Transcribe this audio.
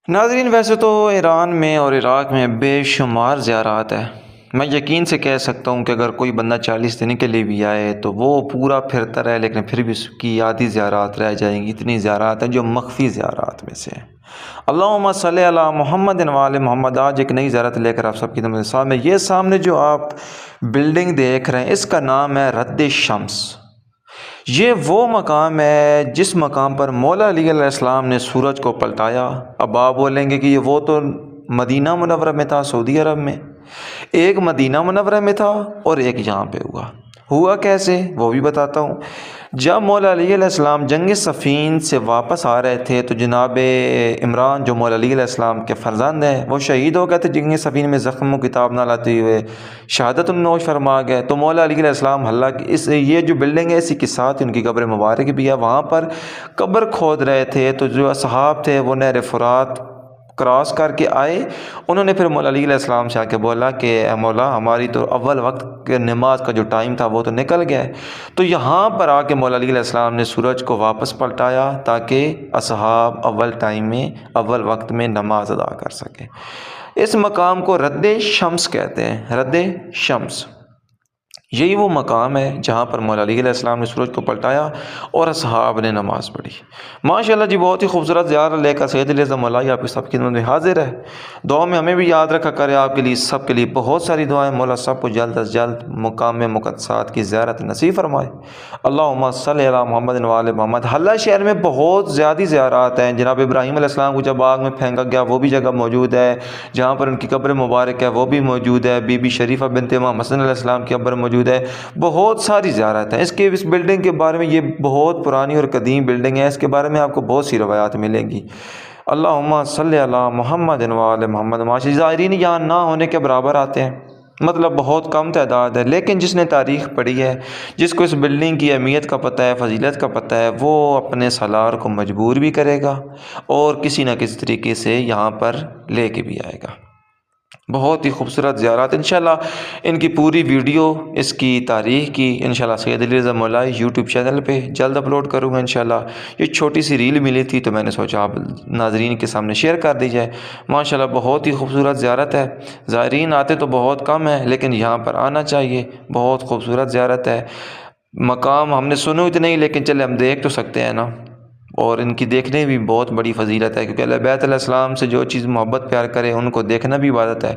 ناظرین، ویسے تو ایران میں اور عراق میں بے شمار زیارات ہیں۔ میں یقین سے کہہ سکتا ہوں کہ اگر کوئی بندہ 40 دن کے لیے بھی آئے تو وہ پورا پھرتا رہے، لیکن پھر بھی اس کی آدھی زیارات رہ جائیں گی۔ اتنی زیارات ہیں جو مخفی زیارات میں سے ہیں۔ اللہم صلی علی محمد و آل محمد۔ آج ایک نئی زیارت لے کر آپ سب کی خدمت میں سامنے یہ سامنے جو آپ بلڈنگ دیکھ رہے ہیں، اس کا نام ہے رد شمس۔ یہ وہ مقام ہے جس مقام پر مولا علی علیہ السلام نے سورج کو پلٹایا۔ اب آپ بولیں گے کہ یہ وہ تو مدینہ منورہ میں تھا، سعودی عرب میں۔ ایک مدینہ منورہ میں تھا اور ایک یہاں پہ ہوا کیسے وہ بھی بتاتا ہوں۔ جب مولا علی علیہ السلام جنگ صفین سے واپس آ رہے تھے تو جناب عمران جو مولا علی علیہ السلام کے فرزند ہیں وہ شہید ہو گئے تھے جنگ صفین میں، زخم و کتاب نہ لاتے ہوئے شہادت النوش فرما گئے۔ تو مولا علی علیہ السلام یہ جو بلڈنگ ہے اسی کے ساتھ ان کی قبر مبارک بھی ہے، وہاں پر قبر کھود رہے تھے تو جو اصحاب تھے وہ نہر فرات کراس کر کے آئے۔ انہوں نے پھر مولا علی علیہ السلام سے آ کے بولا کہ اے مولا، ہماری تو اول وقت کے نماز کا جو ٹائم تھا وہ تو نکل گیا ہے۔ تو یہاں پر آ کے مولا علی علیہ السلام نے سورج کو واپس پلٹایا تاکہ اصحاب اول ٹائم میں، اول وقت میں نماز ادا کر سکیں۔ اس مقام کو رد شمس کہتے ہیں، رد شمس۔ یہی وہ مقام ہے جہاں پر مولا علی علیہ السلام نے سورج کو پلٹایا اور اصحاب نے نماز پڑھی۔ ماشاءاللہ جی، بہت ہی خوبصورت زیارت لے کر سید علی اعظم مولائی آپ کی سب کی خدمت میں حاضر ہے۔ دعا میں ہمیں بھی یاد رکھا کرے، آپ کے لیے سب کے لیے بہت ساری دعائیں۔ مولا سب کو جلد از جلد مقام مقدسات کی زیارت نصیب فرمائے۔ اللہم صلی علی محمد و آل محمد۔ حلہ شہر میں بہت زیادہ زیارات ہیں۔ جناب ابراہیم علیہ السلام کو جب آگ میں پھینکا گیا وہ بھی جگہ موجود ہے، جہاں پر ان کی قبر مبارک ہے وہ بھی موجود ہے۔ بی بی شریفہ بنت امام حسن علیہ السلام کی قبر موجود ہے۔ بہت ساری زیارت ہیں۔ اس بلڈنگ کے بارے میں، یہ بہت پرانی اور قدیم بلڈنگ ہے، اس کے بارے میں آپ کو بہت سی روایات ملیں گی۔ اللہم صلی علی محمد و آل محمد۔ ماشاءاللہ زائرین یہاں نہ ہونے کے برابر آتے ہیں، مطلب بہت کم تعداد ہے، لیکن جس نے تاریخ پڑھی ہے، جس کو اس بلڈنگ کی اہمیت کا پتہ ہے، فضیلت کا پتہ ہے، وہ اپنے سالار کو مجبور بھی کرے گا اور کسی نہ کسی طریقے سے یہاں پر لے کے بھی آئے گا۔ بہت ہی خوبصورت زیارات، انشاءاللہ ان کی پوری ویڈیو، اس کی تاریخ کی انشاءاللہ سید علی اعظم مولائی یوٹیوب چینل پہ جلد اپلوڈ کروں گا انشاءاللہ۔ یہ چھوٹی سی ریل ملی تھی تو میں نے سوچا آپ ناظرین کے سامنے شیئر کر دی جائے۔ ماشاءاللہ بہت ہی خوبصورت زیارت ہے۔ زائرین آتے تو بہت کم ہیں، لیکن یہاں پر آنا چاہیے، بہت خوبصورت زیارت ہے۔ مقام ہم نے سنو اتنے ہی، لیکن چلے ہم دیکھ تو سکتے ہیں نا، اور ان کی دیکھنے بھی بہت بڑی فضیلت ہے، کیونکہ اہل بیت علیہ السلام سے جو چیز محبت پیار کرے ان کو دیکھنا بھی عبادت ہے۔